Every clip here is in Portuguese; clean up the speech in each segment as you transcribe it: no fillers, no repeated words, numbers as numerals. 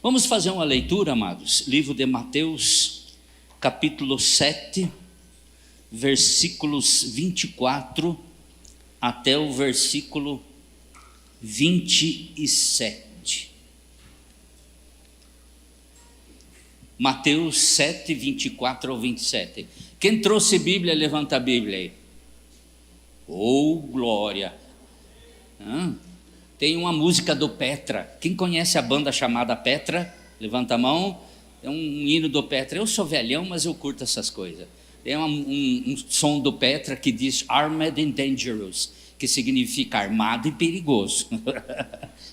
Vamos fazer uma leitura, amados. Livro de Mateus, capítulo 7, versículos 24 até o versículo 27. Mateus 7, 24 ao 27. Quem trouxe Bíblia, levanta a Bíblia aí. Oh, glória! Tem uma música do Petra. Quem conhece a banda chamada Petra? Levanta a mão. É um hino do Petra. Eu sou velhão, mas eu curto essas coisas. Tem um som do Petra que diz Armed and Dangerous, que significa armado e perigoso.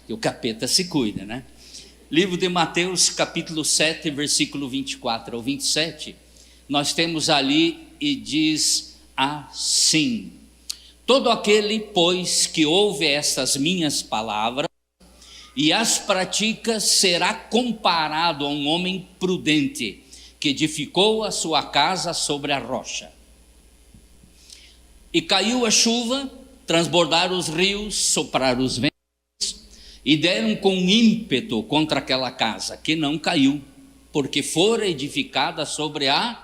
E o capeta se cuida, né? Livro de Mateus, capítulo 7, versículo 24 ao 27. Nós temos ali e diz assim: todo aquele, pois, que ouve estas minhas palavras e as pratica, será comparado a um homem prudente, que edificou a sua casa sobre a rocha. E caiu a chuva, transbordaram os rios, sopraram os ventos, e deram com ímpeto contra aquela casa, que não caiu, porque fora edificada sobre a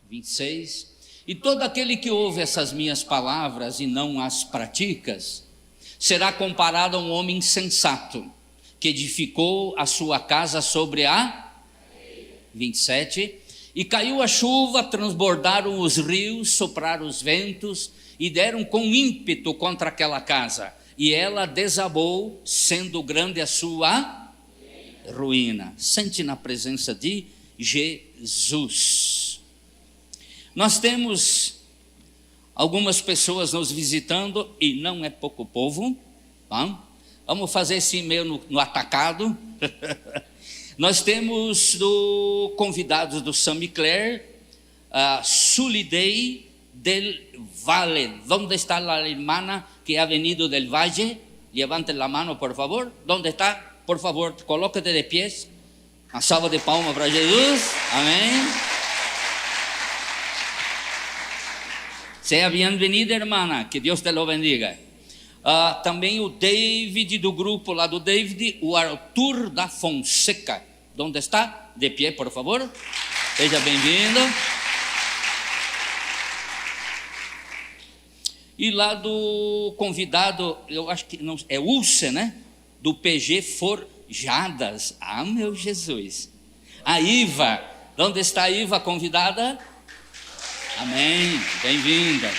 26. E todo aquele que ouve essas minhas palavras e não as pratica, será comparado a um homem insensato, que edificou a sua casa sobre a 27. E caiu a chuva, transbordaram os rios, sopraram os ventos, e deram com ímpeto contra aquela casa, e ela desabou, sendo grande a sua ruína. Sente na presença de Jesus. Nós temos algumas pessoas nos visitando, e não é pouco povo, tá? Vamos fazer esse meio no atacado. Nós temos convidados do Saint Clair, Sulidei del Valle. ¿Dónde está la hermana que ha venido del Valle? Levante la mano, por favor. ¿Dónde está? Por favor, colóquete de pies. Uma salva de palmas para Jesus. Amém. Seja bem-vinda, hermana. Que Deus te lo bendiga. Também o David do grupo lá do David, o Arthur da Fonseca. ¿Dónde está? De pé, por favor. Seja bem-vindo. E lá do convidado, eu acho que não, é Ulce, né? Do PG Forjadas. Ah, meu Jesus. A Iva. Onde está a Iva, convidada? Amém. Bem-vinda.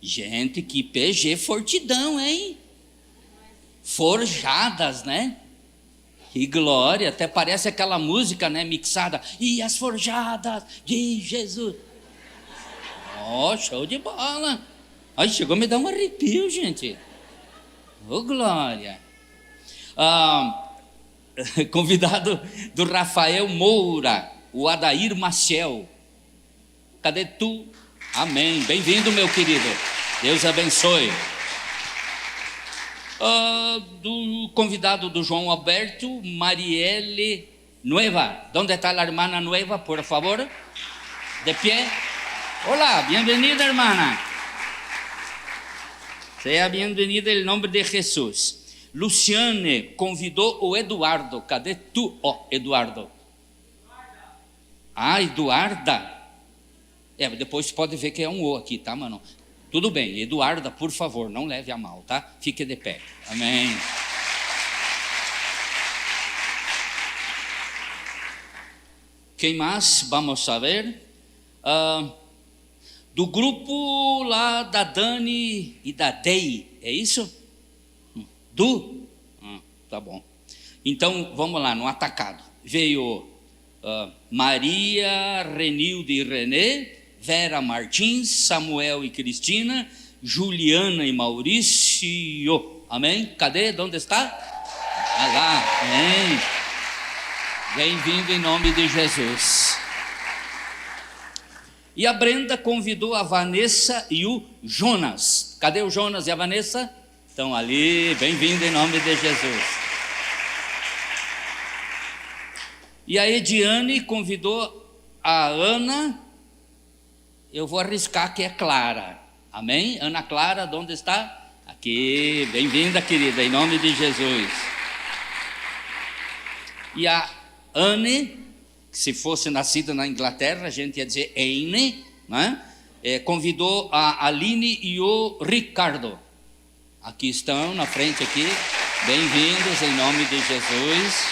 Gente, que PG fortidão, hein? Forjadas, né? Que glória. Até parece aquela música, né? Mixada. E as forjadas de Jesus. Oh, show de bola. Ai, chegou a me dar um arrepio, gente. Oh, glória. Convidado do Rafael Moura, o Adair Maciel. Cadê tu? Amém. Bem-vindo, meu querido. Deus abençoe. Do convidado do João Alberto, Marielle Nueva. Onde está a hermana Nueva, por favor? De pé. Olá, bem-vinda, hermana. Seja bem-vinda em nome de Jesus. Luciane convidou o Eduardo. Cadê tu, Eduardo? Eduarda. Depois pode ver que é um O aqui, tá, mano? Tudo bem, Eduarda, por favor, não leve a mal, tá? Fique de pé. Amém. Quem mais? Vamos a ver. Do grupo lá da Dani e da Dei, é isso? Tá bom. Então, vamos lá, no atacado. Veio Maria, Renilde e Renê, Vera Martins, Samuel e Cristina, Juliana e Maurício. Amém? Cadê? Onde está? Lá. Amém. Bem-vindo em nome de Jesus. E a Brenda convidou a Vanessa e o Jonas. Cadê o Jonas e a Vanessa? Estão ali. Bem-vindo em nome de Jesus. E a Ediane convidou a Ana. Eu vou arriscar que é Clara. Amém? Ana Clara, onde está? Aqui, bem-vinda, querida, em nome de Jesus. E a Anne, que se fosse nascida na Inglaterra, a gente ia dizer Eine, né? Convidou a Aline e o Ricardo. Aqui estão, na frente aqui. Bem-vindos, em nome de Jesus.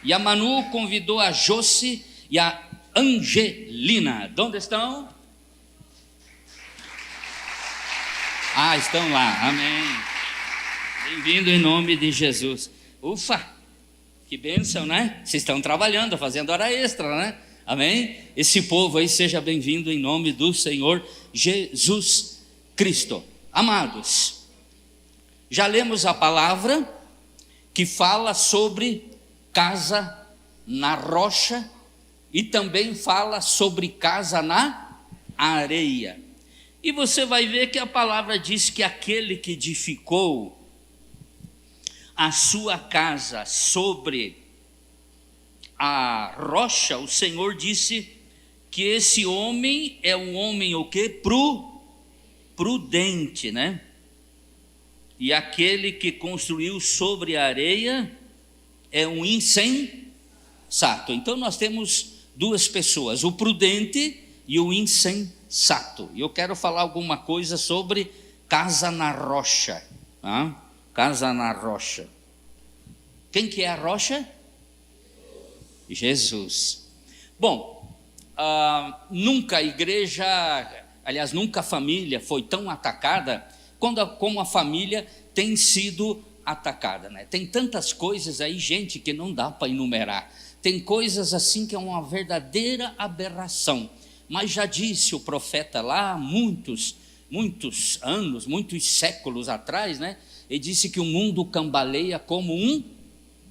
E a Manu convidou a Josi e a Angelina. De onde estão? Ah, estão lá, amém. Bem-vindo em nome de Jesus. Ufa, que bênção, né? Vocês estão trabalhando, fazendo hora extra, né? Amém? Esse povo aí seja bem-vindo em nome do Senhor Jesus Cristo. Amados, já lemos a palavra que fala sobre casa na rocha e também fala sobre casa na areia. E você vai ver que a palavra diz que aquele que edificou a sua casa sobre a rocha, o Senhor disse que esse homem é um homem o quê? Prudente, né? E aquele que construiu sobre a areia é um insensato. Então nós temos duas pessoas, o prudente e o insensato. E eu quero falar alguma coisa sobre casa na rocha. Tá? Casa na rocha. Quem que é a rocha? Jesus. Bom, nunca a igreja, aliás, nunca a família foi tão atacada como a família tem sido atacada, né? Tem tantas coisas aí, gente, que não dá para enumerar. Tem coisas assim que é uma verdadeira aberração. Mas já disse o profeta lá, muitos anos, muitos séculos atrás, né? Ele disse que o mundo cambaleia como um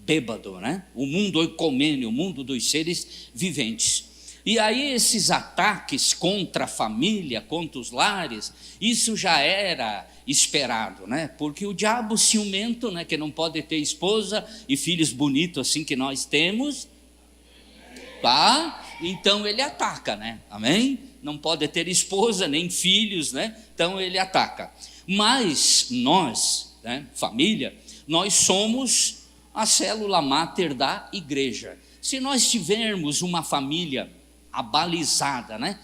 bêbado, né? O mundo oicomênio, o mundo dos seres viventes. E aí esses ataques contra a família, contra os lares, isso já era esperado, né? Porque o diabo ciumento, né, que não pode ter esposa e filhos bonitos assim que nós temos, tá? Então ele ataca, né? Amém? Não pode ter esposa nem filhos, né? Então ele ataca. Mas nós, né, família, nós somos a célula máter da igreja. Se nós tivermos uma família abalizada, né?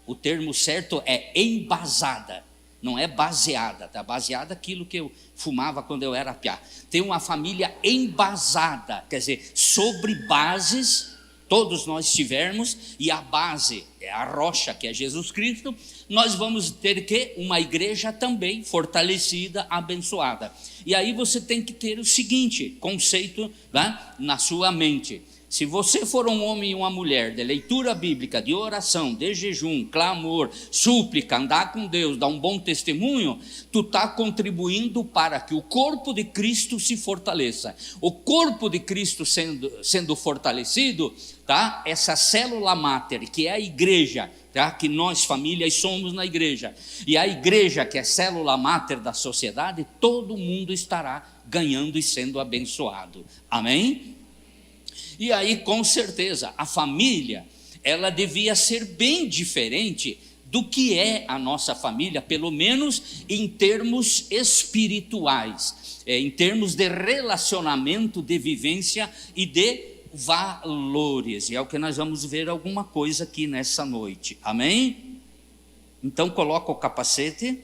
O termo certo é embasada, não é baseada, tá? Baseada aquilo que eu fumava quando eu era piá. Tem uma família embasada, quer dizer, sobre bases. Todos nós tivermos, e a base é a rocha, que é Jesus Cristo, nós vamos ter que uma igreja também fortalecida, abençoada. E aí você tem que ter o seguinte conceito, né, na sua mente. Se você for um homem e uma mulher de leitura bíblica, de oração, de jejum, clamor, súplica, andar com Deus, dar um bom testemunho, tu está contribuindo para que o corpo de Cristo se fortaleça. O corpo de Cristo sendo fortalecido, tá? Essa célula máter, que é a igreja, tá? Que nós famílias somos na igreja, e a igreja que é célula máter da sociedade, todo mundo estará ganhando e sendo abençoado. Amém? E aí, com certeza, a família, ela devia ser bem diferente do que é a nossa família, pelo menos em termos espirituais, em termos de relacionamento, de vivência e de valores. E é o que nós vamos ver alguma coisa aqui nessa noite. Amém? Então, coloca o capacete,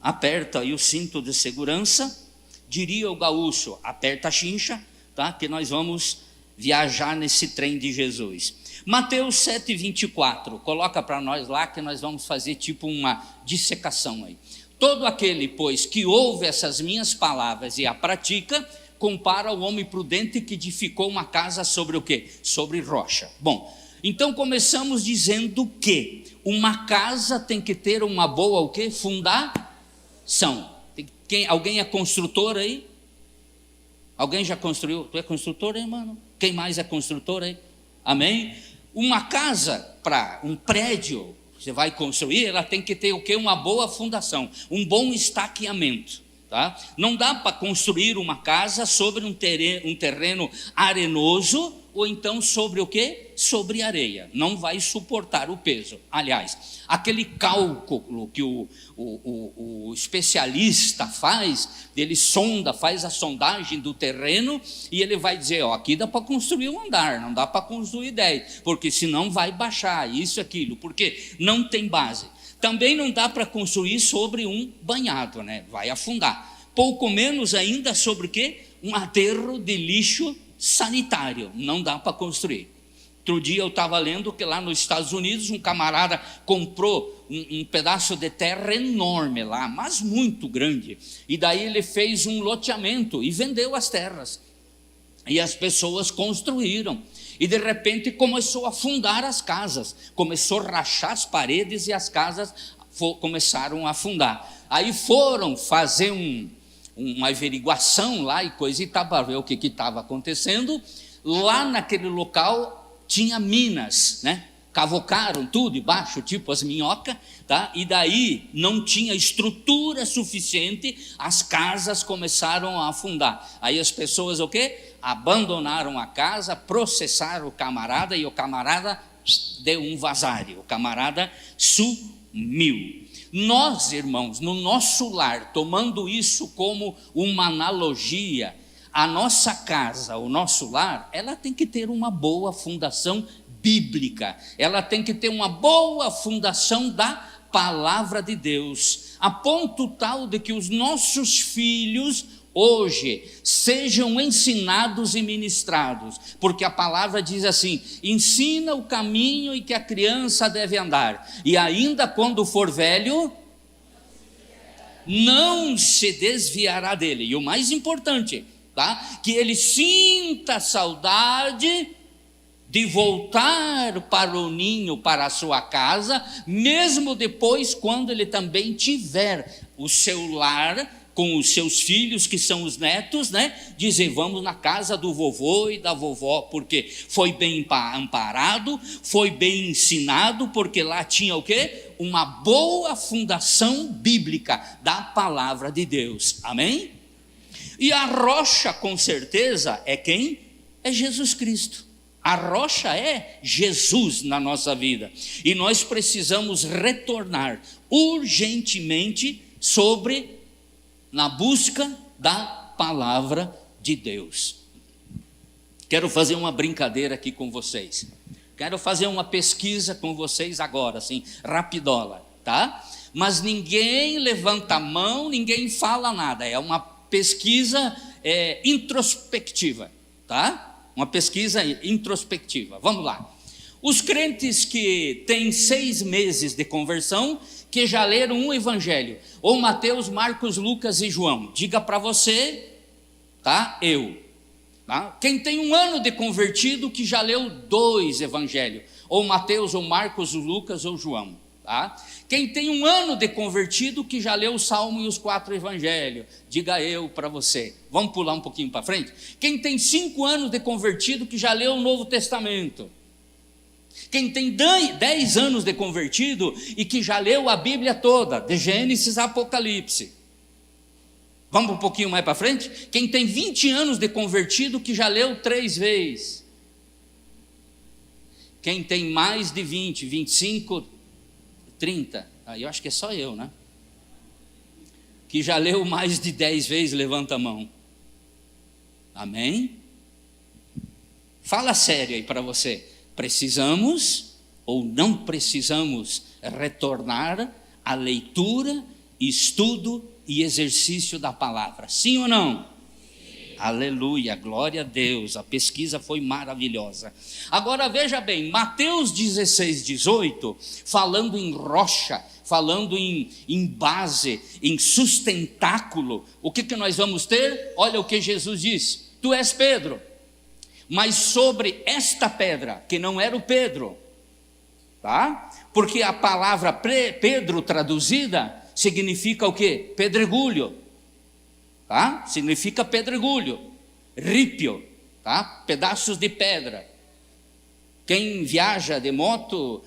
aperta aí o cinto de segurança, diria o gaúcho, aperta a chincha, tá? Que nós vamos viajar nesse trem de Jesus. Mateus 7,24, coloca para nós lá que nós vamos fazer tipo uma dissecação aí. Todo aquele, pois, que ouve essas minhas palavras e a pratica, compara o homem prudente que edificou uma casa sobre o quê? Sobre rocha. Bom, então começamos dizendo que uma casa tem que ter uma boa o quê? Fundação. Alguém é construtor aí? Alguém já construiu? Tu é construtor aí, mano? Quem mais é construtor aí? Amém? Uma casa, para um prédio, você vai construir, ela tem que ter o quê? Uma boa fundação, um bom estaqueamento, tá? Não dá para construir uma casa sobre um terreno arenoso, ou então sobre o quê? Sobre areia, não vai suportar o peso. Aliás, aquele cálculo que o especialista faz, ele faz a sondagem do terreno, e ele vai dizer, ó, aqui dá para construir um andar, não dá para construir 10, porque senão vai baixar, isso, aquilo, porque não tem base. Também não dá para construir sobre um banhado, né? Vai afundar. Pouco menos ainda sobre o quê? Um aterro de lixo sanitário, não dá para construir. Outro dia eu estava lendo que lá nos Estados Unidos um camarada comprou um pedaço de terra enorme lá, mas muito grande, e daí ele fez um loteamento e vendeu as terras, e as pessoas construíram, e de repente começou a afundar as casas, começou a rachar as paredes e as casas começaram a afundar. Aí foram fazer uma averiguação lá e coisa e tal, para ver o que estava acontecendo. Lá naquele local tinha minas, né? Cavocaram tudo embaixo, tipo as minhocas, tá? E daí não tinha estrutura suficiente, as casas começaram a afundar. Aí as pessoas o quê? Abandonaram a casa, processaram o camarada, e o camarada deu um vazário, o camarada sumiu. Nós, irmãos, no nosso lar, tomando isso como uma analogia, a nossa casa, o nosso lar, ela tem que ter uma boa fundação bíblica, ela tem que ter uma boa fundação da palavra de Deus, a ponto tal de que os nossos filhos hoje sejam ensinados e ministrados, porque a palavra diz assim, ensina o caminho em que a criança deve andar, e ainda quando for velho, não se desviará dele. E o mais importante, tá? Que ele sinta saudade de voltar para o ninho, para a sua casa, mesmo depois, quando ele também tiver o seu lar, com os seus filhos, que são os netos, né? Dizer, vamos na casa do vovô e da vovó, porque foi bem amparado, foi bem ensinado, porque lá tinha o quê? Uma boa fundação bíblica da palavra de Deus, amém? E a rocha, com certeza, é quem? É Jesus Cristo. A rocha é Jesus na nossa vida, e nós precisamos retornar urgentemente na busca da palavra de Deus. Quero fazer uma brincadeira aqui com vocês. Quero fazer uma pesquisa com vocês agora, assim, rapidola, tá? Mas ninguém levanta a mão, ninguém fala nada. É uma pesquisa introspectiva, tá? Uma pesquisa introspectiva. Vamos lá. Os crentes que têm 6 meses de conversão, que já leram um evangelho, ou Mateus, Marcos, Lucas e João, diga para você, tá? Eu, tá? Quem tem 1 ano de convertido, que já leu 2 evangelhos, ou Mateus, ou Marcos, ou Lucas, ou João, tá? Quem tem 1 ano de convertido, que já leu o Salmo e os 4 evangelhos, diga eu para você. Vamos pular um pouquinho para frente? Quem tem 5 anos de convertido, que já leu o Novo Testamento? Quem tem 10 anos de convertido e que já leu a Bíblia toda, de Gênesis a Apocalipse? Vamos um pouquinho mais para frente? Quem tem 20 anos de convertido, que já leu 3 vezes? Quem tem mais de 20, 25, 30, eu acho que é só eu, né? Que já leu mais de 10 vezes, levanta a mão. Amém? Fala sério aí para você. Precisamos ou não precisamos retornar à leitura, estudo e exercício da palavra? Sim ou não? Sim. Aleluia, glória a Deus, a pesquisa foi maravilhosa. Agora veja bem, Mateus 16, 18, falando em rocha, falando em base, em sustentáculo, o que nós vamos ter? Olha o que Jesus disse: tu és Pedro, mas sobre esta pedra, que não era o Pedro, tá? Porque a palavra Pedro traduzida significa o quê? Pedregulho, tá? Significa pedregulho, rípio, tá? Pedaços de pedra. Quem viaja de moto,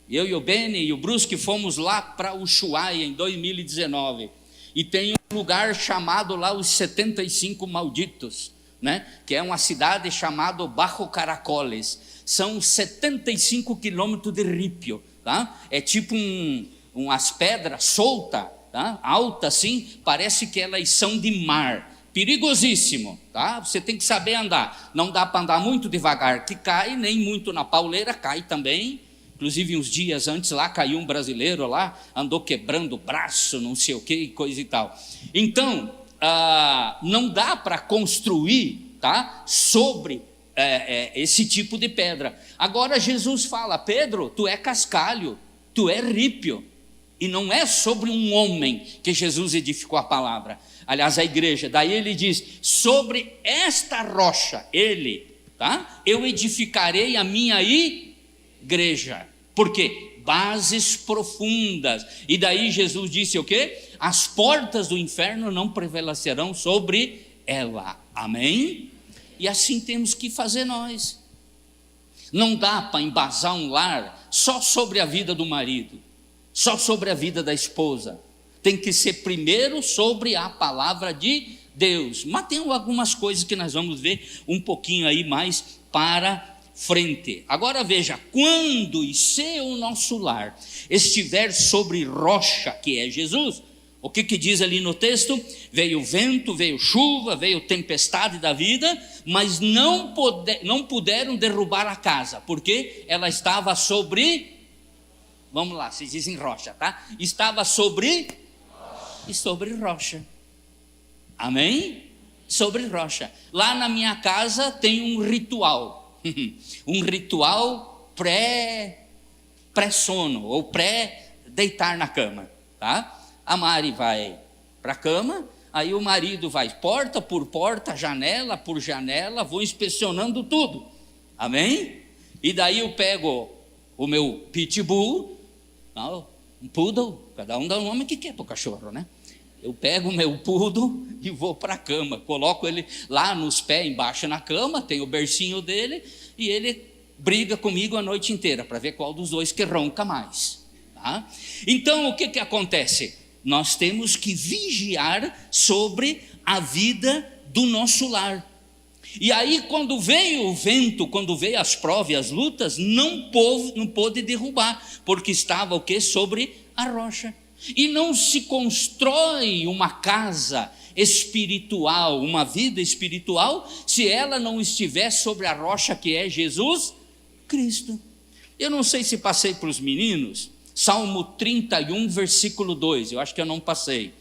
eu e o Beni e o Bruce, que fomos lá para Ushuaia em 2019, e tem um lugar chamado lá os 75 malditos, né? Que é uma cidade chamada Bajo Caracoles. São 75 quilômetros de Ripio, tá? É tipo umas pedras soltas, tá? Alta assim, parece que elas são de mar. Perigosíssimo, tá? Você tem que saber andar. Não dá para andar muito devagar que cai, nem muito na pauleira, cai também. Inclusive uns dias antes lá caiu um brasileiro lá, andou quebrando o braço, não sei o que, coisa e tal. Então, não dá para construir, tá? Sobre esse tipo de pedra. Agora Jesus fala: Pedro, tu é cascalho, tu é Ripio. E não é sobre um homem que Jesus edificou a palavra. Aliás, a igreja. Daí ele diz: sobre esta rocha, tá? Eu edificarei a minha igreja. Por quê? Bases profundas. E daí Jesus disse o quê? As portas do inferno não prevalecerão sobre ela. Amém? E assim temos que fazer nós. Não dá para embasar um lar só sobre a vida do marido, só sobre a vida da esposa. Tem que ser primeiro sobre a palavra de Deus. Mas tem algumas coisas que nós vamos ver um pouquinho aí mais para frente. Agora veja, quando e se o nosso lar estiver sobre rocha, que é Jesus, o que diz ali no texto? Veio vento, veio chuva, veio tempestade da vida, mas não puderam derrubar a casa, porque ela estava sobre, vamos lá, se dizem rocha, tá? Estava sobre rocha. Amém? Sobre rocha. Lá na minha casa tem um ritual, um ritual pré-sono, ou pré-deitar na cama, tá? A Mari vai para a cama, aí o marido vai porta por porta, janela por janela, vou inspecionando tudo, amém? E daí eu pego o meu pitbull, um poodle, cada um dá um nome que quer para o cachorro, né? Eu pego o meu poodle e vou para a cama, coloco ele lá nos pés, embaixo na cama, tem o bercinho dele, e ele briga comigo a noite inteira, para ver qual dos dois que ronca mais, tá? Então o que acontece? Nós temos que vigiar sobre a vida do nosso lar. E aí quando veio o vento, quando veio as provas e as lutas, não pôde derrubar, porque estava o quê? Sobre a rocha. E não se constrói uma casa espiritual, uma vida espiritual, se ela não estiver sobre a rocha que é Jesus Cristo. Eu não sei se passei para os meninos, Salmo 31, versículo 2, eu acho que eu não passei.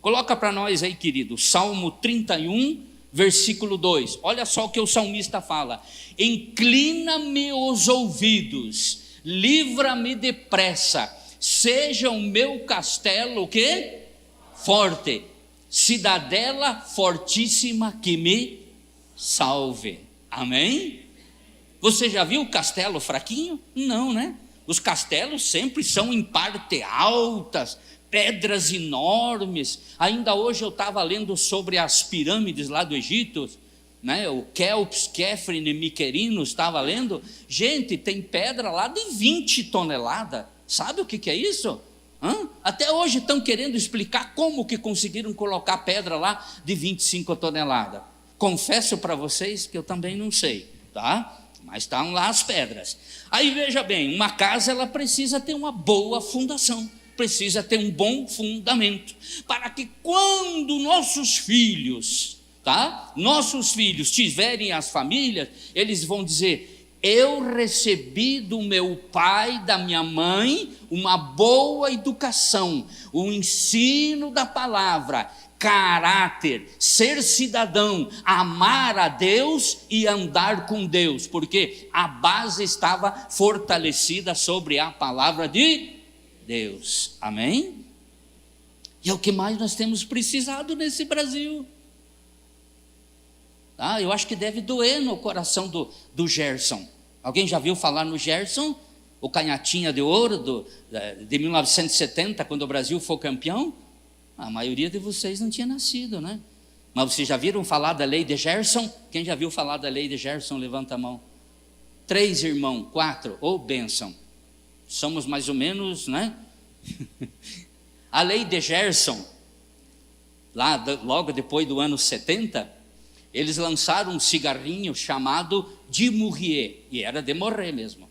Coloca para nós aí, querido, Salmo 31, versículo 2. Olha só o que o salmista fala: inclina-me os ouvidos, livra-me depressa, seja o meu castelo o quê? Forte, cidadela fortíssima que me salve. Amém? Você já viu o castelo fraquinho? Não, né? Os castelos sempre são em parte altas, pedras enormes. Ainda hoje eu estava lendo sobre as pirâmides lá do Egito, né? O Kelps, Kefren e Miquerinos, estava lendo. Gente, tem pedra lá de 20 toneladas. Sabe o que é isso? Até hoje estão querendo explicar como que conseguiram colocar pedra lá de 25 toneladas. Confesso para vocês que eu também não sei, tá? Mas estão lá as pedras. Aí veja bem, uma casa ela precisa ter uma boa fundação, precisa ter um bom fundamento, para que quando nossos filhos tiverem as famílias, eles vão dizer: eu recebi do meu pai, da minha mãe, uma boa educação, o ensino da palavra, caráter, ser cidadão, amar a Deus e andar com Deus, porque a base estava fortalecida sobre a palavra de Deus. Amém? E é o que mais nós temos precisado nesse Brasil. Eu acho que deve doer no coração do Gerson. Alguém já viu falar no Gerson? O canhotinha de ouro de 1970, quando o Brasil foi campeão? A maioria de vocês não tinha nascido, né? Mas vocês já viram falar da lei de Gerson? Quem já viu falar da lei de Gerson, levanta a mão. 3 irmãos, 4, bênção. Somos mais ou menos, né? A lei de Gerson, logo depois do ano 70, eles lançaram um cigarrinho chamado de Murrier, e era de morrer mesmo.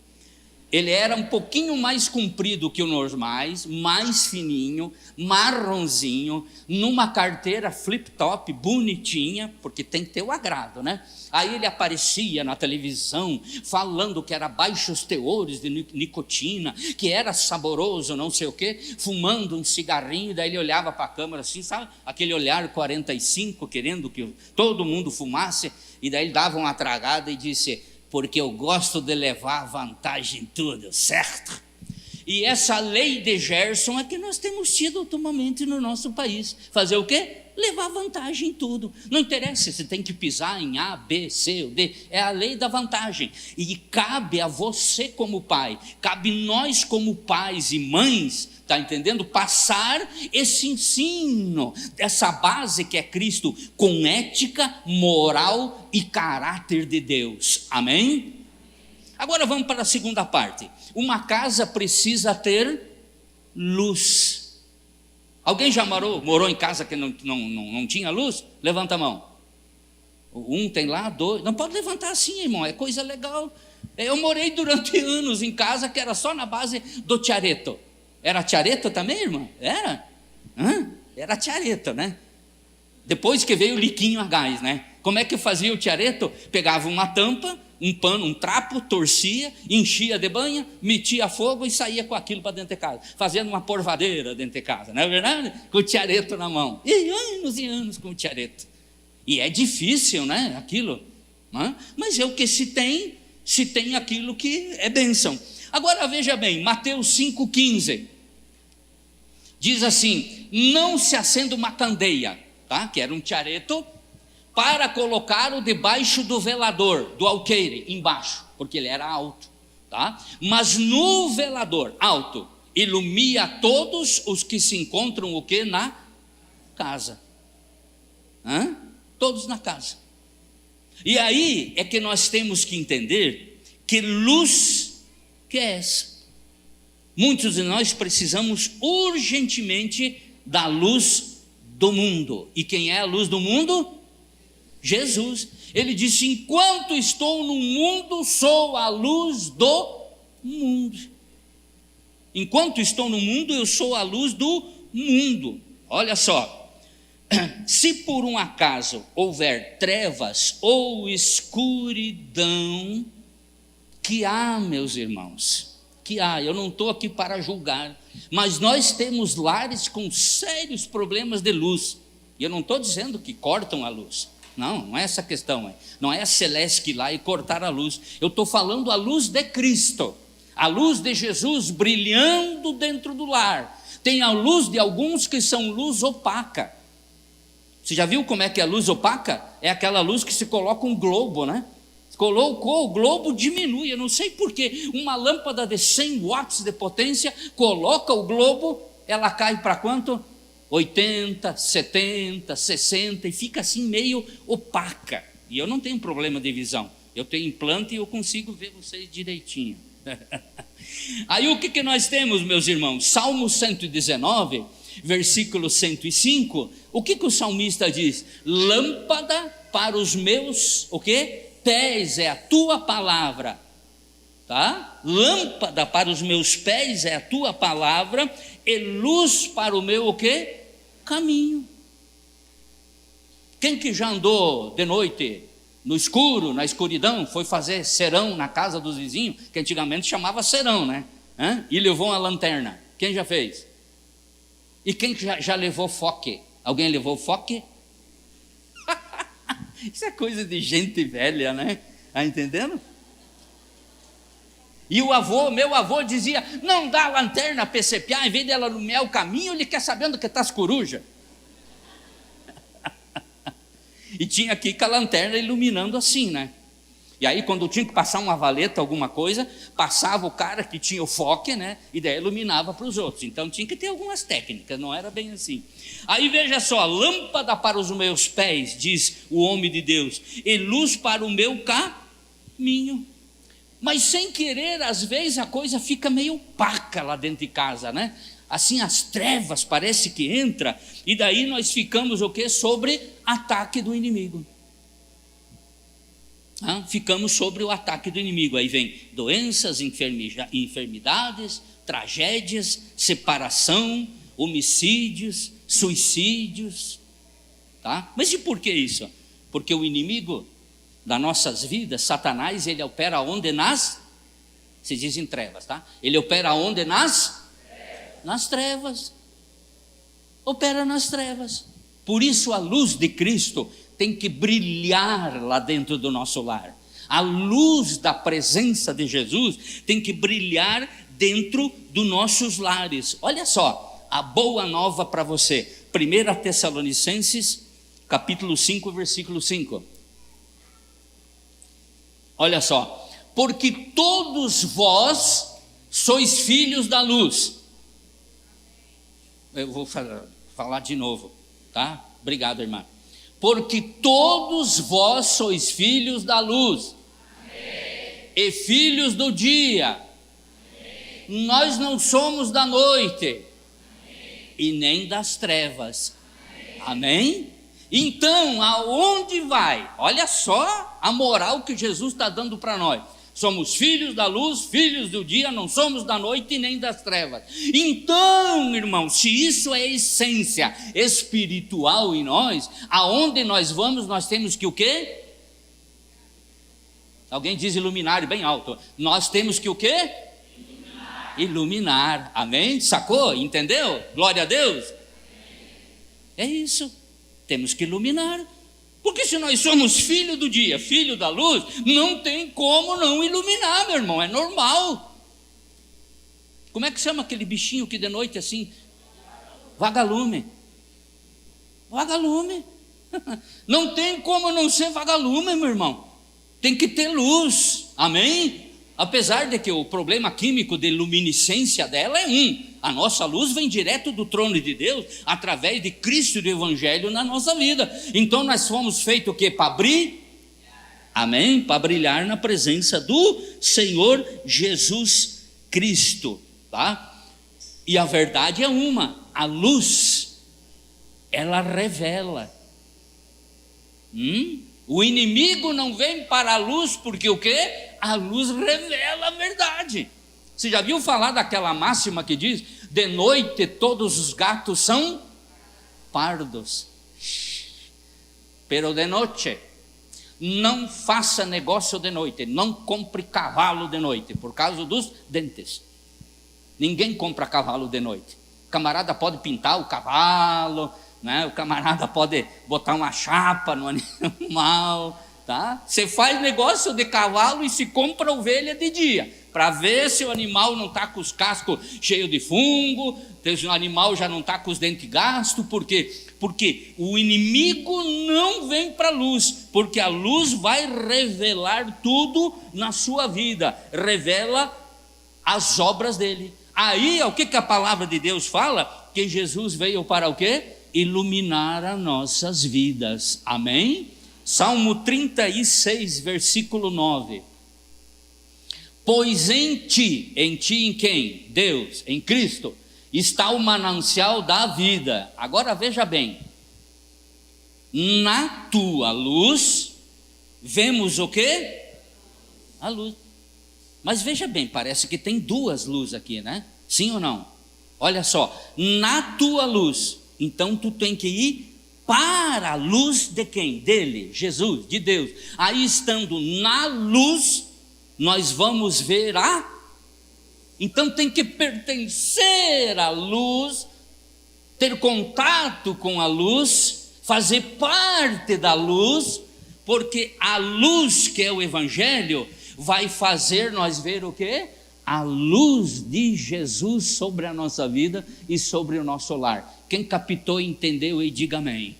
Ele era um pouquinho mais comprido que o normais, mais fininho, marronzinho, numa carteira flip-top, bonitinha, porque tem que ter o agrado, né? Aí ele aparecia na televisão, falando que era baixos teores de nicotina, que era saboroso, não sei o quê, fumando um cigarrinho, daí ele olhava para a câmera assim, sabe? Aquele olhar 45, querendo que todo mundo fumasse, e daí ele dava uma tragada e disse: porque eu gosto de levar vantagem em tudo, certo? E essa lei de Gerson é que nós temos tido ultimamente no nosso país. Fazer o quê? Levar vantagem em tudo. Não interessa se tem que pisar em A, B, C ou D, é a lei da vantagem. E cabe a você como pai, cabe nós como pais e mães, está entendendo? Passar esse ensino, essa base que é Cristo, com ética, moral e caráter de Deus. Amém? Agora vamos para a segunda parte. Uma casa precisa ter luz. Alguém já morou em casa que não tinha luz? Levanta a mão. Um tem lá, dois. Não pode levantar assim, irmão, é coisa legal. Eu morei durante anos em casa que era só na base do chareto. Era chareto também, irmão? Era? Era chareto, né? Depois que veio o liquinho a gás, né? Como é que fazia o chareto? Pegava uma tampa, um pano, um trapo, torcia, enchia de banha, metia fogo e saía com aquilo para dentro de casa, fazendo uma porvadeira dentro de casa, não é verdade? Com o chareto na mão, e anos com o chareto. E é difícil, né, aquilo, né? Mas é o que se tem aquilo que é bênção. Agora veja bem, Mateus 5,15, diz assim: não se acenda uma candeia, tá? Que era um chareto, para colocá-lo debaixo do velador, do alqueire, embaixo, porque ele era alto, tá? Mas no velador, alto, ilumia todos os que se encontram o quê? Na casa. Todos na casa. E aí é que nós temos que entender que luz que é essa. Muitos de nós precisamos urgentemente da luz do mundo. E quem é a luz do mundo? Jesus. Ele disse: enquanto estou no mundo, sou a luz do mundo. Enquanto estou no mundo, eu sou a luz do mundo. Olha só, se por um acaso houver trevas ou escuridão, que há, meus irmãos, que há. Eu não estou aqui para julgar, mas nós temos lares com sérios problemas de luz. E eu não estou dizendo que cortam a luz. Não é essa a questão. Não é a Celeste ir lá e cortar a luz. Eu estou falando a luz de Cristo, a luz de Jesus brilhando dentro do lar. Tem a luz de alguns que são luz opaca. Você já viu como é que é a luz opaca? É aquela luz que se coloca um globo, né? Colocou o globo, diminui. Eu não sei porquê. Uma lâmpada de 100 watts de potência, coloca o globo, ela cai para quanto? 80, 70, 60, e fica assim meio opaca. E eu não tenho problema de visão, eu tenho implante e eu consigo ver vocês direitinho. Aí o que nós temos, meus irmãos? Salmo 119, versículo 105, o que o salmista diz? Lâmpada para os meus, o quê? Pés é a tua palavra, tá? Lâmpada para os meus pés é a tua palavra, e luz para o meu o quê? Caminho. Quem que já andou de noite no escuro, na escuridão, foi fazer serão na casa dos vizinhos, que antigamente chamava serão, né? E levou uma lanterna? Quem já fez? E quem já levou foque? Alguém levou foque? Isso é coisa de gente velha, né? Está entendendo? E meu avô dizia: não dá a lanterna para esse piá, em vez dela iluminar o caminho, ele quer saber onde que está as corujas. E tinha aqui com a lanterna iluminando assim, né? E aí quando tinha que passar uma valeta, alguma coisa, passava o cara que tinha o foque, né? E daí iluminava para os outros. Então tinha que ter algumas técnicas, não era bem assim. Aí veja só: lâmpada para os meus pés, diz o homem de Deus, e luz para o meu caminho. Mas sem querer, às vezes a coisa fica meio opaca lá dentro de casa, né? Assim as trevas parece que entra, e daí nós ficamos o quê? Sobre ataque do inimigo. ficamos sobre o ataque do inimigo. Aí vem doenças, enfermidades, tragédias, separação, homicídios, suicídios, tá? Mas e por que isso? Porque o inimigo das nossas vidas, Satanás, ele opera onde? Se diz em trevas, tá? Ele opera onde? Nas trevas. Opera nas trevas. Por isso a luz de Cristo tem que brilhar lá dentro do nosso lar. A luz da presença de Jesus tem que brilhar dentro dos nossos lares. Olha só, a boa nova para você. 1 Tessalonicenses, capítulo 5, versículo 5. Olha só. Porque todos vós sois filhos da luz. Eu vou falar de novo, tá? Obrigado, irmã. Porque todos vós sois filhos da luz. Amém. E filhos do dia. Amém. Nós não somos da noite. Amém. E nem das trevas. Amém? Amém? Então, aonde vai? Olha só a moral que Jesus está dando para nós. Somos filhos da luz, filhos do dia, não somos da noite e nem das trevas. Então, irmão, se isso é essência espiritual em nós, aonde nós vamos, nós temos que o quê? Alguém diz iluminar bem alto. Nós temos que o quê? Iluminar. Amém? Sacou? Entendeu? Glória a Deus. É isso. Temos que iluminar. Porque se nós somos filho do dia, filho da luz, não tem como não iluminar, meu irmão, é normal. Como é que chama aquele bichinho que de noite assim? Vagalume. Vagalume. Não tem como não ser vagalume, meu irmão. Tem que ter luz, amém? Apesar de que o problema químico de luminescência dela é a nossa luz vem direto do trono de Deus, através de Cristo e do Evangelho na nossa vida. Então nós fomos feitos o quê? Para abrir, amém? Para brilhar na presença do Senhor Jesus Cristo, tá? E a verdade é a luz, ela revela. O inimigo não vem para a luz, porque o quê? A luz revela a verdade. Você já viu falar daquela máxima que diz: de noite todos os gatos são pardos, pero de noite, não faça negócio de noite, não compre cavalo de noite, por causa dos dentes. Ninguém compra cavalo de noite. O camarada pode pintar o cavalo, né? O camarada pode botar uma chapa no animal, tá? Você faz negócio de cavalo e se compra ovelha de dia, para ver se o animal não está com os cascos cheios de fungo, se o animal já não está com os dentes gastos. Por quê? Porque o inimigo não vem para a luz, porque a luz vai revelar tudo na sua vida, revela as obras dele. Aí, o que a palavra de Deus fala? Que Jesus veio para o quê? Iluminar as nossas vidas, amém? Salmo 36, versículo 9. Pois em ti em quem? Deus, em Cristo, está o manancial da vida. Agora veja bem, na tua luz, vemos o quê? A luz. Mas veja bem, parece que tem duas luzes aqui, né? Sim ou não? Olha só, na tua luz, então tu tem que ir para a luz de quem? Dele, Jesus, de Deus. Aí estando na luz, nós vamos ver então tem que pertencer à luz, ter contato com a luz, fazer parte da luz, porque a luz que é o Evangelho vai fazer nós ver o quê? A luz de Jesus sobre a nossa vida e sobre o nosso lar. Quem captou e entendeu e diga amém.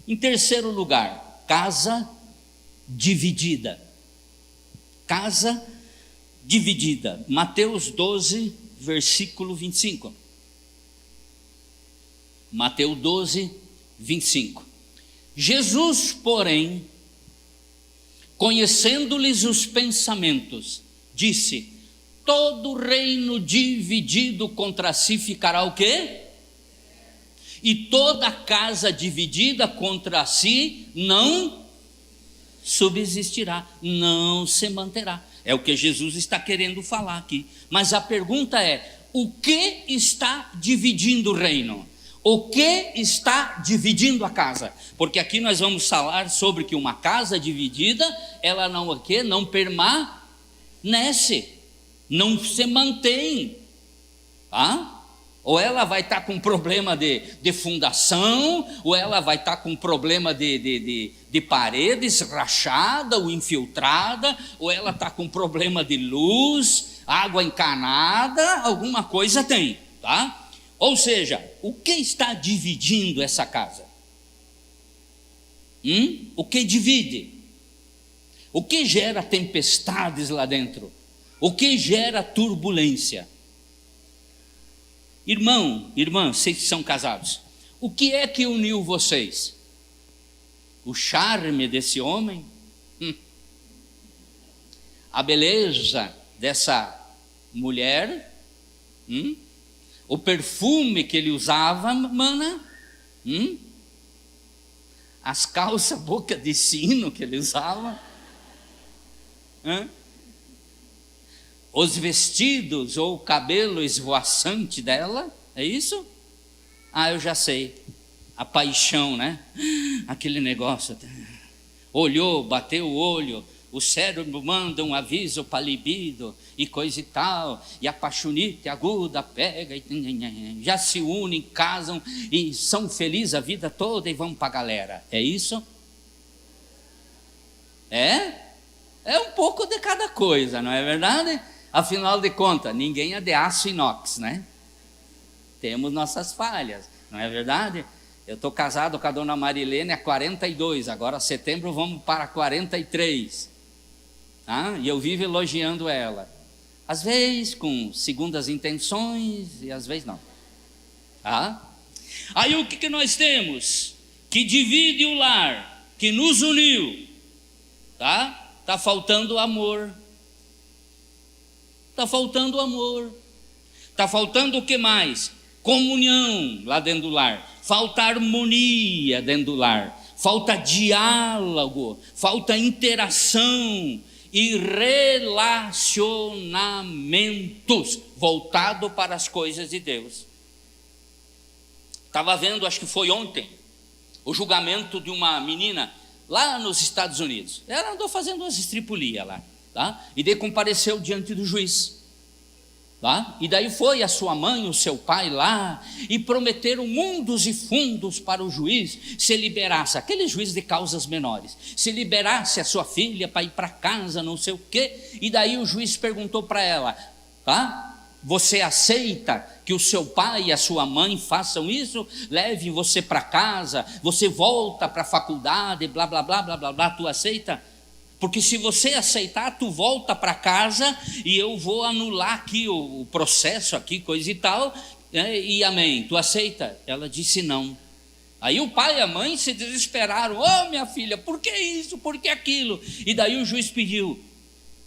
Em terceiro lugar, casa dividida. Casa dividida. Mateus 12, versículo 25. Mateus 12, 25. Jesus, porém, conhecendo-lhes os pensamentos, disse: todo reino dividido contra si ficará o quê? e toda casa dividida contra si não subsistirá, não se manterá. É o que Jesus está querendo falar aqui. Mas a pergunta é: o que está dividindo o reino? O que está dividindo a casa? Porque aqui nós vamos falar sobre que uma casa dividida, ela não permanece, não se mantém, tá? Ou ela vai estar com problema de fundação, ou ela vai estar com problema de paredes rachada ou infiltrada, ou ela está com problema de luz, água encanada, alguma coisa tem, tá? Ou seja, o que está dividindo essa casa? O que divide? O que gera tempestades lá dentro? O que gera turbulência? Irmão, irmã, vocês que são casados, o que é que uniu vocês? O charme desse homem? A beleza dessa mulher? O perfume que ele usava, mana? As calças boca de sino que ele usava? Os vestidos ou o cabelo esvoaçante dela? É isso? Eu já sei. A paixão, né? Aquele negócio. Olhou, bateu o olho, o cérebro manda um aviso para a libido e coisa e tal, e a paixonite aguda pega, e já se unem, casam e são felizes a vida toda e vão para a galera. É isso? É um pouco de cada coisa, não é verdade? Afinal de contas, ninguém é de aço inox, né? Temos nossas falhas, não é verdade? Eu estou casado com a dona Marilene há 42, agora setembro vamos para 43. E eu vivo elogiando ela. Às vezes com segundas intenções e às vezes não. Aí o que nós temos? Que divide o lar, que nos uniu. Está faltando amor. Está faltando amor. Está faltando o que mais? Comunhão lá dentro do lar. Falta harmonia dentro do lar. Falta diálogo. Falta interação e relacionamentos voltados para as coisas de Deus. Estava vendo, acho que foi ontem, o julgamento de uma menina lá nos Estados Unidos. Ela andou fazendo umas estripulias lá, e daí compareceu diante do juiz. E daí foi a sua mãe, o seu pai lá, e prometeram mundos e fundos para o juiz se liberasse, aquele juiz de causas menores, se liberasse a sua filha para ir para casa, não sei o quê. E daí o juiz perguntou para ela: você aceita que o seu pai e a sua mãe façam isso? Leve você para casa, você volta para a faculdade, blá, blá, blá, blá, blá, blá, tu aceita? Porque se você aceitar, tu volta para casa e eu vou anular aqui o processo, aqui, coisa e tal, e amém, tu aceita? Ela disse não. Aí o pai e a mãe se desesperaram: minha filha, por que isso, por que aquilo? E daí o juiz pediu: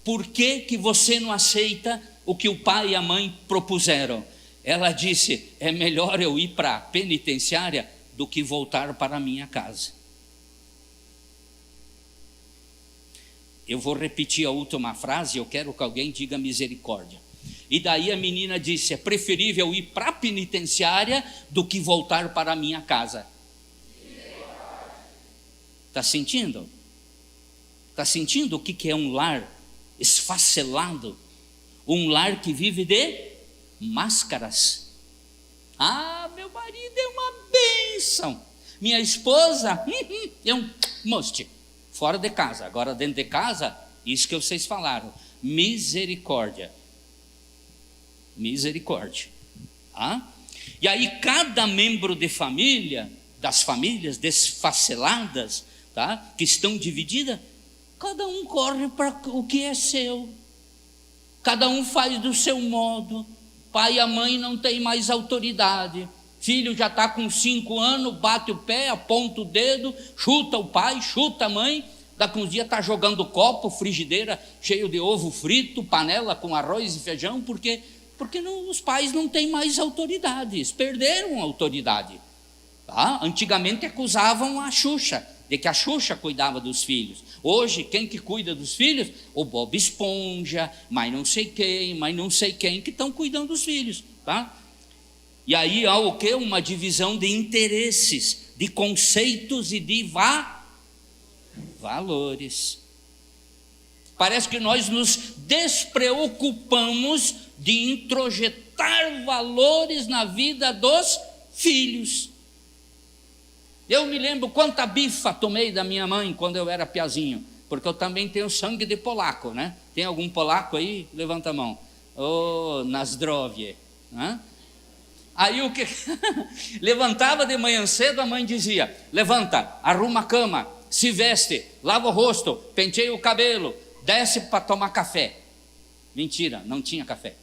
por que você não aceita o que o pai e a mãe propuseram? Ela disse: é melhor eu ir para a penitenciária do que voltar para a minha casa. Eu vou repetir a última frase, eu quero que alguém diga misericórdia. E daí a menina disse: é preferível ir para a penitenciária do que voltar para a minha casa. Está sentindo? Está sentindo o que é um lar esfacelado? Um lar que vive de máscaras. Meu marido é uma bênção. Minha esposa é um moste. Fora de casa, agora dentro de casa, isso que vocês falaram, misericórdia. Misericórdia. E aí cada membro de família, das famílias desfaceladas, que estão divididas, cada um corre para o que é seu. Cada um faz do seu modo. Pai e a mãe não têm mais autoridade. Filho já está com 5 anos, bate o pé, aponta o dedo, chuta o pai, chuta a mãe. Daqui uns dias está jogando copo, frigideira cheio de ovo frito, panela com arroz e feijão, porque os pais não têm mais autoridade, eles perderam a autoridade. Tá? Antigamente acusavam a Xuxa, de que a Xuxa cuidava dos filhos. Hoje, quem que cuida dos filhos? O Bob Esponja, mas não sei quem que estão cuidando dos filhos. Tá? E aí há o quê? Uma divisão de interesses, de conceitos e de valores. Parece que nós nos despreocupamos de introjetar valores na vida dos filhos. Eu me lembro quanta bifa tomei da minha mãe quando eu era piazinho, porque eu também tenho sangue de polaco, né? Tem algum polaco aí? Levanta a mão. Oh, na zdrowie, né? Aí o que? Levantava de manhã cedo, a mãe dizia: levanta, arruma a cama, se veste, lava o rosto, penteia o cabelo, desce para tomar café. Mentira, não tinha café.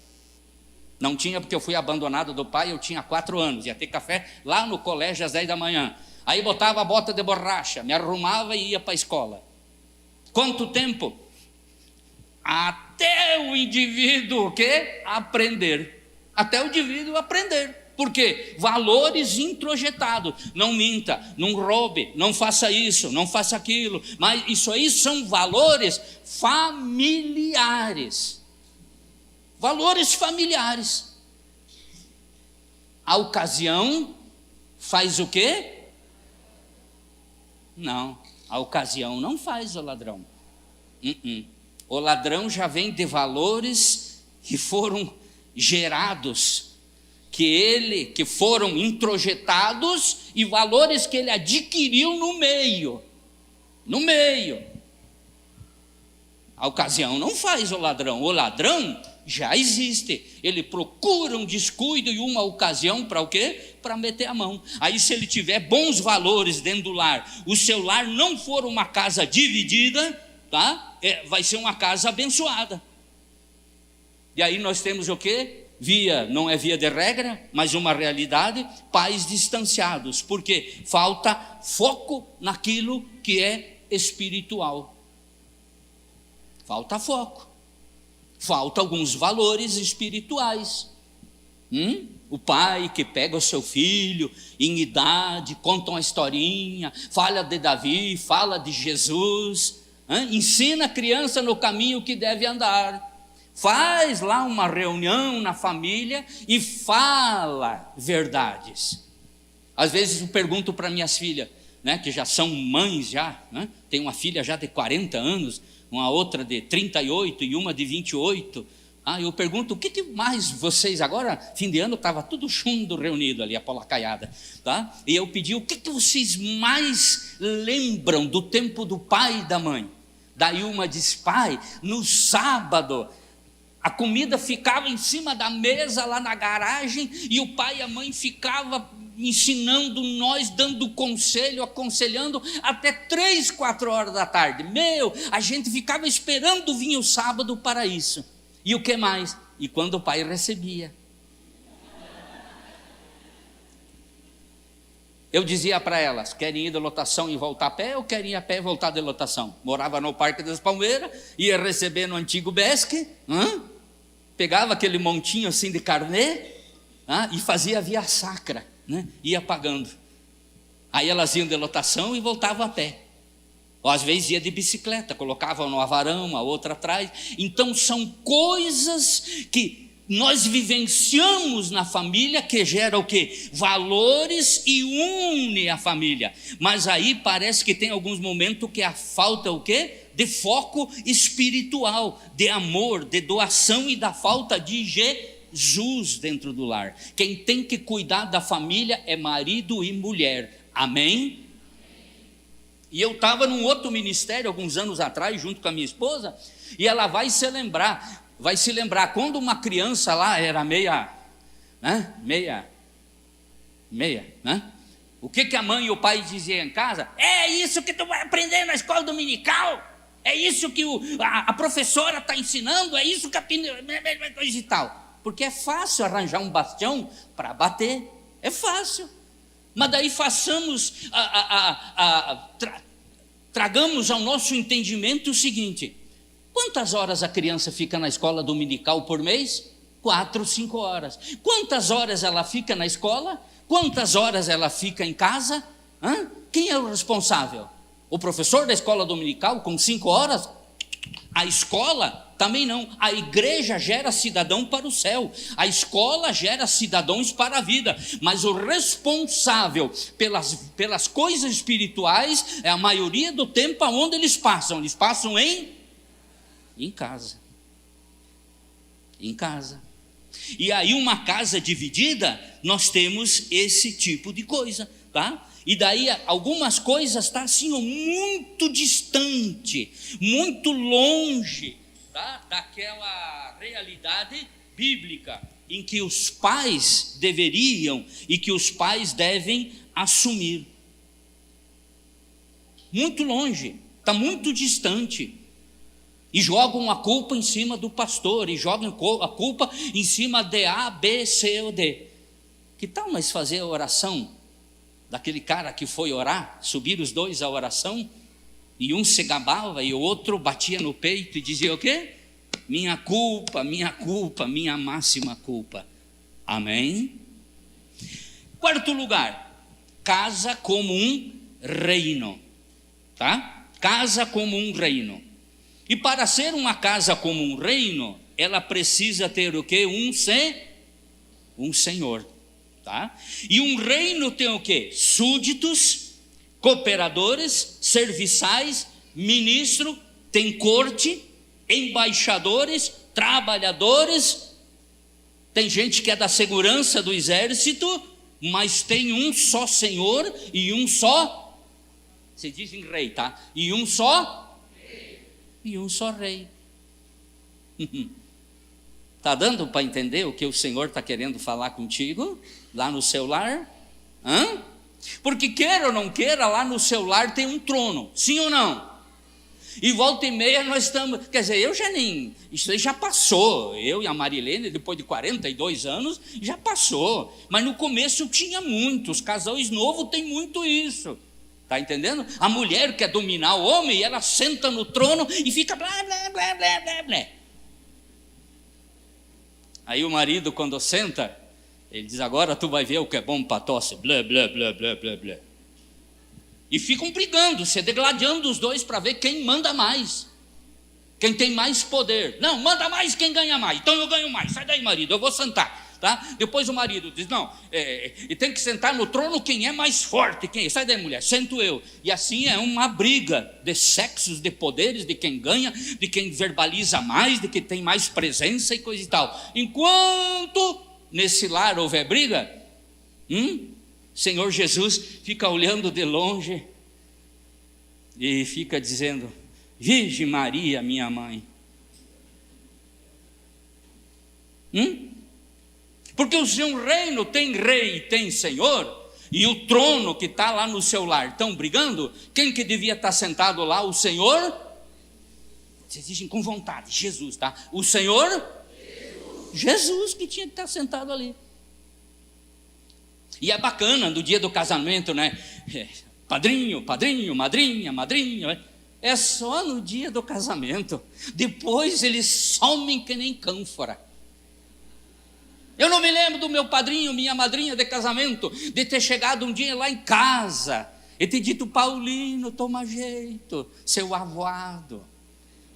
Não tinha, porque eu fui abandonado do pai, eu tinha 4 anos, ia ter café lá no colégio às 10 da manhã. Aí botava a bota de borracha, me arrumava e ia para a escola. Quanto tempo? Até o indivíduo o quê? Aprender. Até o indivíduo aprender. Por quê? Valores introjetados. Não minta, não roube, não faça isso, não faça aquilo. Mas isso aí são valores familiares. Valores familiares. A ocasião faz o quê? Não, a ocasião não faz o ladrão. O ladrão já vem de valores que foram gerados, que foram introjetados, e valores que ele adquiriu no meio. A ocasião não faz o ladrão já existe, ele procura um descuido e uma ocasião para o quê? Para meter a mão. Aí se ele tiver bons valores dentro do lar, o seu lar não for uma casa dividida, tá? Vai ser uma casa abençoada. E aí nós temos o quê? Não é via de regra, mas uma realidade, pais distanciados, porque falta foco naquilo que é espiritual. Falta foco. Falta alguns valores espirituais. O pai que pega o seu filho em idade, conta uma historinha, fala de Davi, fala de Jesus, ensina a criança no caminho que deve andar, faz lá uma reunião na família e fala verdades. Às vezes eu pergunto para minhas filhas, né, que já são mães já, né? Tem uma filha já de 40 anos, uma outra de 38 e uma de 28. Eu pergunto, o que mais vocês, agora, fim de ano, estava tudo chundo reunido ali, a polacaiada, tá? E eu pedi, o que vocês mais lembram do tempo do pai e da mãe? Daí uma diz, pai, no sábado, a comida ficava em cima da mesa lá na garagem, e o pai e a mãe ficavam ensinando nós, dando conselho, aconselhando, até 3, 4 horas da tarde. A gente ficava esperando vir o sábado para isso. E o que mais? E quando o pai recebia. Eu dizia para elas, querem ir de lotação e voltar a pé, ou querem ir a pé e voltar de lotação? Morava no Parque das Palmeiras, ia receber no antigo BESC, pegava aquele montinho assim de carnê, e fazia via sacra, né? Ia pagando. Aí elas iam de lotação e voltavam a pé. Ou às vezes ia de bicicleta, colocavam no avarão, a outra atrás. Então são coisas que nós vivenciamos na família, que gera o quê? Valores, e une a família. Mas aí parece que tem alguns momentos que a falta é o quê? De foco espiritual, de amor, de doação, e da falta de Jesus dentro do lar. Quem tem que cuidar da família é marido e mulher. Amém? E eu estava num outro ministério alguns anos atrás, junto com a minha esposa, e ela vai se lembrar, quando uma criança lá era meia, o que a mãe e o pai diziam em casa? É isso que tu vai aprender na escola dominical, é isso que a professora está ensinando, é isso que a coisa e tal. Porque é fácil arranjar um bastião para bater, é fácil. Mas daí tragamos ao nosso entendimento o seguinte: quantas horas a criança fica na escola dominical por mês? 4, 5 horas. Quantas horas ela fica na escola? Quantas horas ela fica em casa? Quem é o responsável? O professor da escola dominical com 5 horas? A escola? Também não. A igreja gera cidadão para o céu. A escola gera cidadãos para a vida. Mas o responsável pelas coisas espirituais é a maioria do tempo aonde eles passam. Eles passam em casa. Em casa. E aí uma casa dividida, nós temos esse tipo de coisa, tá? E daí algumas coisas tá assim, muito distante, muito longe, tá? Daquela realidade bíblica em que os pais deveriam e que os pais devem assumir. Muito longe, está muito distante. E jogam a culpa em cima do pastor, e jogam a culpa em cima de A, B, C ou D. Que tal mais fazer a oração daquele cara que foi orar, subir os dois à oração, e um se gabava e o outro batia no peito e dizia o quê? Minha culpa, minha máxima culpa. Amém? Quarto lugar, casa como um reino, tá? Casa como um reino. E para ser uma casa como um reino, ela precisa ter o quê? Um senhor, tá? E um reino tem o quê? Súditos, cooperadores, serviçais, ministro, tem corte, embaixadores, trabalhadores, tem gente que é da segurança do exército, mas tem um só senhor e um só, se dizem rei, tá? E um só rei. Está dando para entender o que o Senhor está querendo falar contigo, lá no seu lar? Porque queira ou não queira, lá no seu lar tem um trono, sim ou não? E volta e meia nós estamos, quer dizer, isso aí já passou, eu e a Marilene, depois de 42 anos, já passou, mas no começo tinha muito, os casais novos têm muito isso. Está entendendo? A mulher quer dominar o homem e ela senta no trono e fica blá, blá, blá, blá, blá, blá. Aí o marido, quando senta, ele diz, agora tu vai ver o que é bom para tosse, blá, blá, blá, blá, blá, blá. E ficam brigando, se degladiando os dois para ver quem manda mais, quem tem mais poder. Não, manda mais quem ganha mais, então eu ganho mais, sai daí marido, eu vou sentar. Tá? Depois o marido diz, não, e tem que sentar no trono quem é mais forte, sai daí mulher, sento eu, e assim é uma briga de sexos, de poderes, de quem ganha, de quem verbaliza mais, de quem tem mais presença e coisa e tal. Enquanto nesse lar houver briga, Senhor Jesus fica olhando de longe e fica dizendo, Virgem Maria, minha mãe. Porque o seu reino tem rei e tem senhor, e o trono que está lá no seu lar, estão brigando, quem que devia estar sentado lá? O Senhor? Vocês dizem com vontade, Jesus, tá? O Senhor? Jesus que tinha que estar sentado ali. E é bacana, no dia do casamento, né? Padrinho, padrinho, madrinha, madrinha, é só no dia do casamento, depois eles somem que nem cânfora. Eu não me lembro do meu padrinho, minha madrinha de casamento, de ter chegado um dia lá em casa e ter dito, Paulino, toma jeito, seu avoado,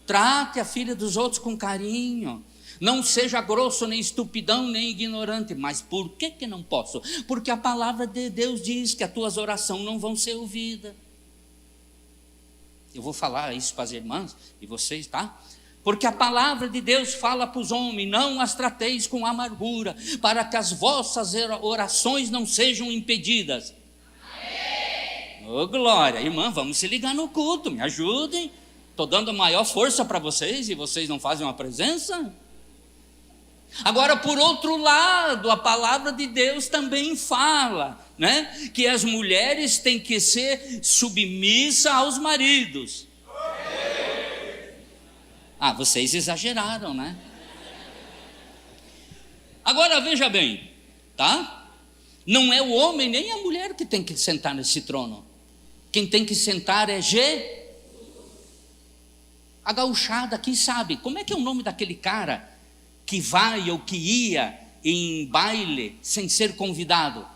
trate a filha dos outros com carinho, não seja grosso, nem estupidão, nem ignorante. Mas por que não posso? Porque a palavra de Deus diz que as tuas orações não vão ser ouvidas. Eu vou falar isso para as irmãs e vocês, tá? Porque a palavra de Deus fala para os homens, não as trateis com amargura, para que as vossas orações não sejam impedidas. Ô glória, irmã, vamos se ligar no culto, me ajudem. Estou dando maior força para vocês e vocês não fazem uma presença. Agora, por outro lado, a palavra de Deus também fala, né, que as mulheres têm que ser submissas aos maridos. Vocês exageraram, né? Agora veja bem, tá? Não é o homem nem a mulher que tem que sentar nesse trono. Quem tem que sentar é A gauchada aqui sabe, como é que é o nome daquele cara que vai ou que ia em baile sem ser convidado?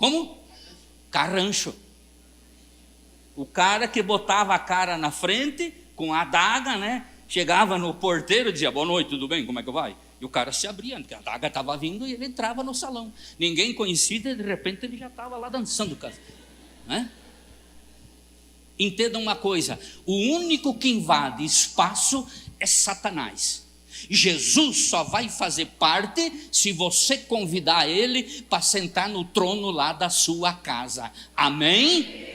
Como? Carrancho. O cara que botava a cara na frente, com a adaga, né? Chegava no porteiro e dizia, boa noite, tudo bem, como é que vai? E o cara se abria, porque a adaga estava vindo e ele entrava no salão. Ninguém conhecia, de repente ele já estava lá dançando. Né? Entendam uma coisa, o único que invade espaço é Satanás. Jesus só vai fazer parte se você convidar ele para sentar no trono lá da sua casa. Amém?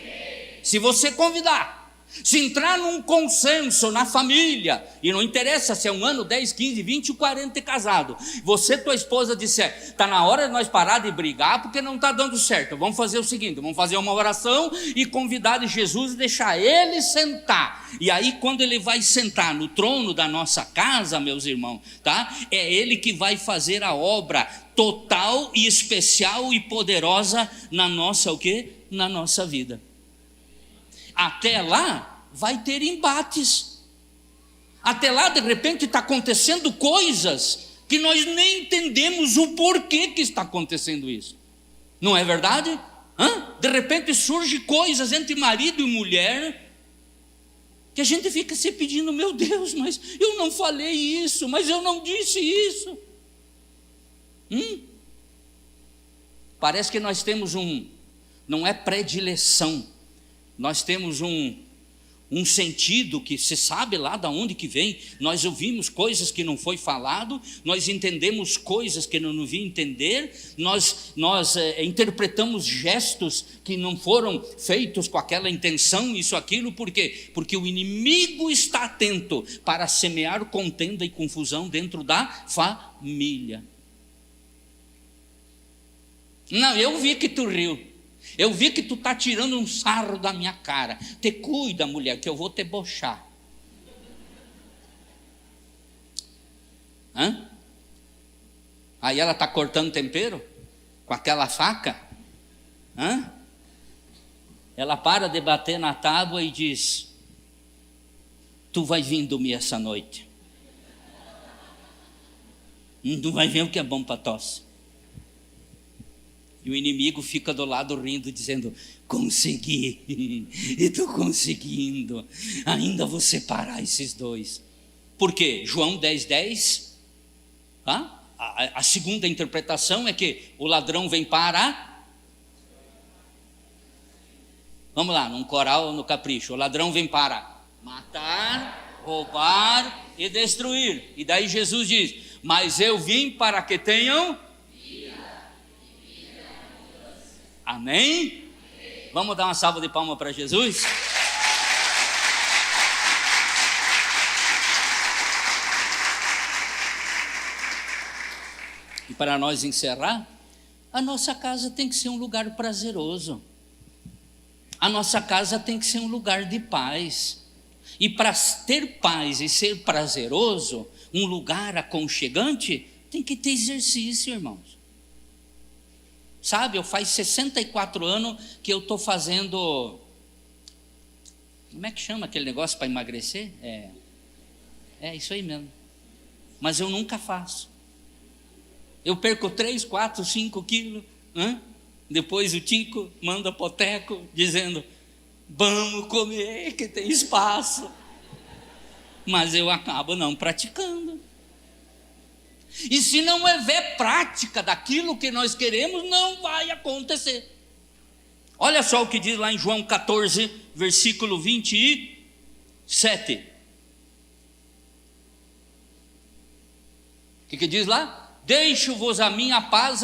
Se você convidar. Se entrar num consenso na família, e não interessa se é 1 ano, 10, 15, 20 ou 40 casado, você e tua esposa disser, está na hora de nós parar de brigar porque não está dando certo, vamos fazer o seguinte, vamos fazer uma oração e convidar de Jesus e deixar ele sentar, e aí quando ele vai sentar no trono da nossa casa, meus irmãos, tá? É ele que vai fazer a obra total e especial e poderosa na nossa, o quê? Na nossa vida. Até lá vai ter embates. Até lá de repente está acontecendo coisas que nós nem entendemos o porquê que está acontecendo isso. Não é verdade? De repente surgem coisas entre marido e mulher que a gente fica se pedindo, meu Deus, mas eu não falei isso, mas eu não disse isso. Parece que nós temos não é predileção, nós temos um sentido que se sabe lá de onde que vem, nós ouvimos coisas que não foi falado, nós entendemos coisas que não devia entender, nós interpretamos gestos que não foram feitos com aquela intenção, isso, aquilo, por quê? Porque o inimigo está atento para semear contenda e confusão dentro da família. Não, eu vi que tu riu. Eu vi que tu está tirando um sarro da minha cara. Te cuida, mulher, que eu vou te bochar. Aí ela está cortando tempero com aquela faca. Ela para de bater na tábua e diz, tu vai vir dormir essa noite. Tu vai ver o que é bom para tosse. E o inimigo fica do lado rindo, dizendo, consegui, estou conseguindo, ainda vou separar esses dois. Por quê? João 10:10, a segunda interpretação é que o ladrão vem para... Vamos lá, num coral ou no capricho, o ladrão vem para matar, roubar e destruir. E daí Jesus diz, mas eu vim para que tenham... Amém? Vamos dar uma salva de palmas para Jesus? E para nós encerrar, a nossa casa tem que ser um lugar prazeroso. A nossa casa tem que ser um lugar de paz. E para ter paz e ser prazeroso, um lugar aconchegante, tem que ter exercício, irmãos. Sabe, faz 64 anos que eu estou fazendo, como é que chama aquele negócio para emagrecer? É isso aí mesmo, mas eu nunca faço. Eu perco 3, 4, 5 quilos, depois o Tico manda poteco dizendo, vamos comer que tem espaço, mas eu acabo não praticando. E se não houver prática daquilo que nós queremos, não vai acontecer. Olha só o que diz lá em João 14, versículo 27. O que diz lá? Deixo-vos a minha paz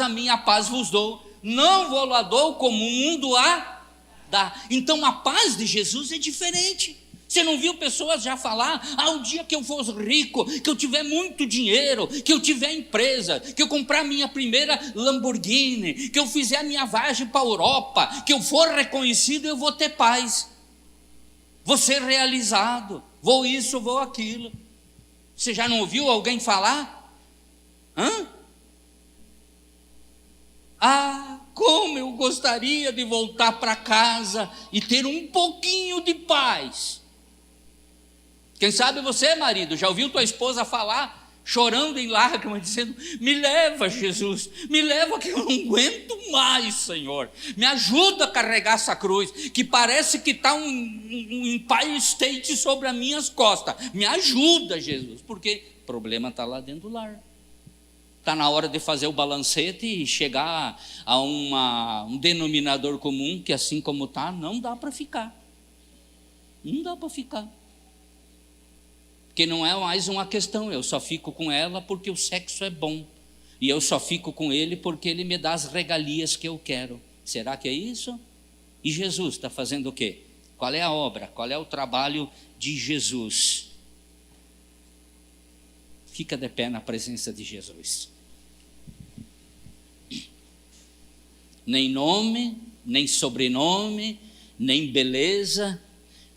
vos dou. Não vou lá dou como o mundo a dá. Então a paz de Jesus é diferente. Você não viu pessoas já falar, o dia que eu for rico, que eu tiver muito dinheiro, que eu tiver empresa, que eu comprar minha primeira Lamborghini, que eu fizer a minha viagem para a Europa, que eu for reconhecido, eu vou ter paz, vou ser realizado, vou isso, vou aquilo. Você já não ouviu alguém falar? Como eu gostaria de voltar para casa e ter um pouquinho de paz. Quem sabe você, marido, já ouviu tua esposa falar chorando em lágrimas, dizendo: me leva, Jesus, me leva que eu não aguento mais, Senhor, me ajuda a carregar essa cruz, que parece que está um Empire State sobre as minhas costas, me ajuda, Jesus, porque o problema está lá dentro do lar. Está na hora de fazer o balancete e chegar a um denominador comum, que assim como está, não dá para ficar, não dá para ficar. Porque não é mais uma questão, eu só fico com ela porque o sexo é bom, e eu só fico com ele porque ele me dá as regalias que eu quero. Será que é isso? E Jesus está fazendo o quê? Qual é a obra? Qual é o trabalho de Jesus? Fica de pé na presença de Jesus. Nem nome, nem sobrenome, nem beleza,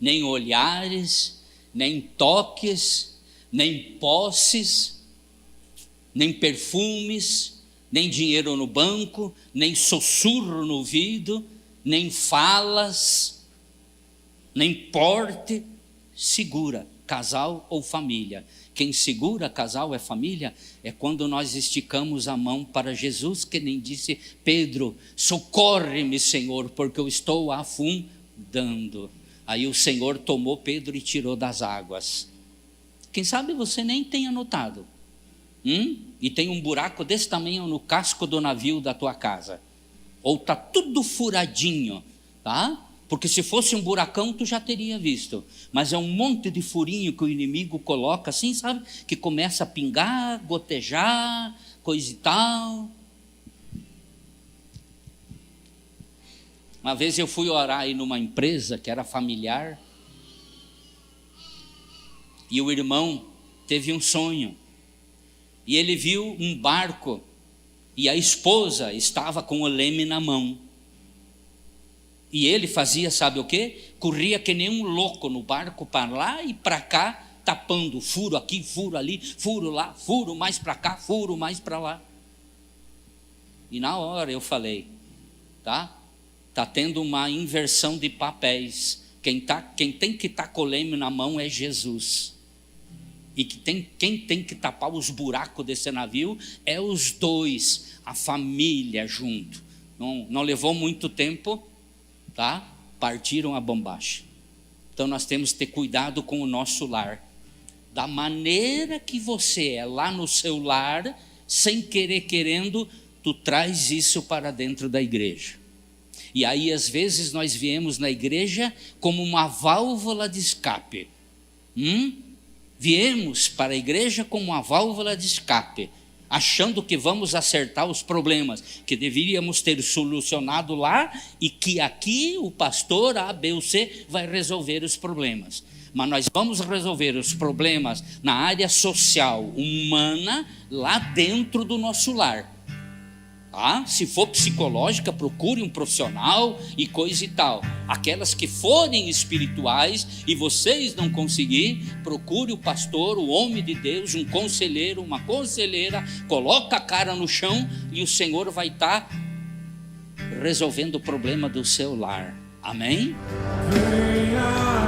nem olhares, nem toques, nem posses, nem perfumes, nem dinheiro no banco, nem sussurro no ouvido, nem falas, nem porte segura casal ou família. Quem segura casal é família é quando nós esticamos a mão para Jesus, que nem disse: Pedro, socorre-me, Senhor, porque eu estou afundando. Aí o Senhor tomou Pedro e tirou das águas. Quem sabe você nem tenha notado. E tem um buraco desse tamanho no casco do navio da tua casa. Ou está tudo furadinho, tá? Porque se fosse um buracão, tu já teria visto. Mas é um monte de furinho que o inimigo coloca assim, sabe? Que começa a pingar, gotejar, coisa e tal. Uma vez eu fui orar aí numa empresa que era familiar. E o irmão teve um sonho. E ele viu um barco. E a esposa estava com o leme na mão. E ele fazia, sabe o quê? Corria que nem um louco no barco, para lá e para cá, tapando furo aqui, furo ali, furo lá, furo mais para cá, furo mais para lá. E na hora eu falei: tá tendo uma inversão de papéis. Quem tem que estar com o leme na mão é Jesus. E quem tem que tapar os buracos desse navio é os dois, a família junto. Não levou muito tempo, tá? Partiram a bombacha. Então nós temos que ter cuidado com o nosso lar. Da maneira que você é lá no seu lar, sem querer querendo, tu traz isso para dentro da igreja. E aí às vezes nós viemos na igreja como uma válvula de escape. Viemos para a igreja como uma válvula de escape, achando que vamos acertar os problemas que deveríamos ter solucionado lá, e que aqui o pastor A, B ou C vai resolver os problemas. Mas nós vamos resolver os problemas na área social, humana, lá dentro do nosso lar. Se for psicológica, procure um profissional e coisa e tal. Aquelas que forem espirituais e vocês não conseguirem, procure o pastor, o homem de Deus, um conselheiro, uma conselheira, coloca a cara no chão e o Senhor vai estar resolvendo o problema do seu lar. Amém? Venha.